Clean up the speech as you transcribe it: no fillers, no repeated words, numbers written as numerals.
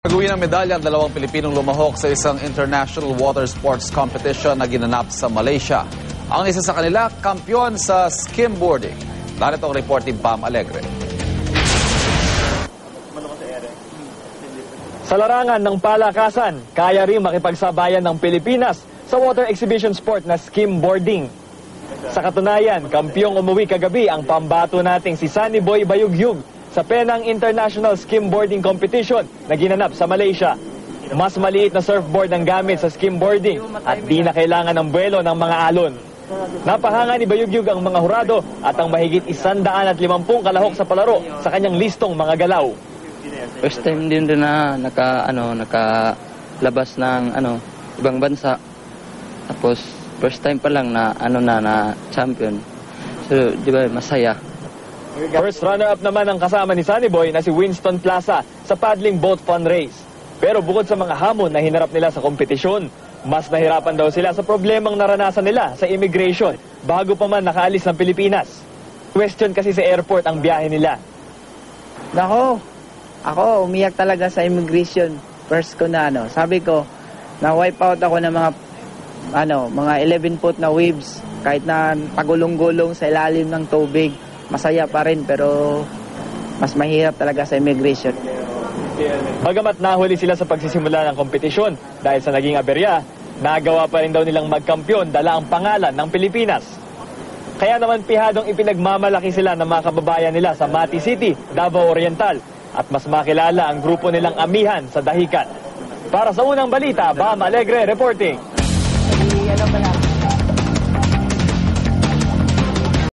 Nag-uwi ng medalya ang dalawang Pilipinong lumahok sa isang international water sports competition na ginanap sa Malaysia. Ang isa sa kanila, kampyon sa skimboarding. Narito ang report ni Bam Alegre. Sa larangan ng palakasan, kaya rin makipagsabayan ng Pilipinas sa water exhibition sport na skimboarding. Sa katunayan, kampyong umuwi kagabi ang pambato nating si Sunny Boy Bayugyug sa Penang International Skimboarding Competition na ginanap sa Malaysia. Mas maliit na surfboard ang gamit sa skimboarding at di na kailangan ng buwelo ng mga alon. Napahanga ni Bayugyug ang mga hurado at ang mahigit 150 kalahok sa palaro sa kanyang listong mga galaw. First time din na nakalabas ng ibang bansa. Tapos first time pa lang na na champion. So, di ba, masaya. First runner-up naman ang kasama ni Sunny Boy na si Winston Plaza sa paddling boat fun race. Pero bukod sa mga hamon na hinarap nila sa kompetisyon, mas nahirapan daw sila sa problemang naranasan nila sa immigration bago pa man nakaalis ng Pilipinas. Question kasi sa airport ang biyahe nila. Ako umiyak talaga sa immigration. First ko na sabi ko, na-wipe out ako ng mga 11-foot na waves. Kahit na pagulong-gulong sa ilalim ng tubig, masaya pa rin pero mas mahirap talaga sa immigration. Bagamat nahuli sila sa pagsisimula ng kompetisyon dahil sa naging aberya, nagawa pa rin daw nilang magkampyon dala ang pangalan ng Pilipinas. Kaya naman pihadong ipinagmamalaki sila ng mga kababayan nila sa Mati City, Davao Oriental at mas makilala ang grupo nilang amihan sa dahikan. Para sa unang balita, Bam Alegre reporting.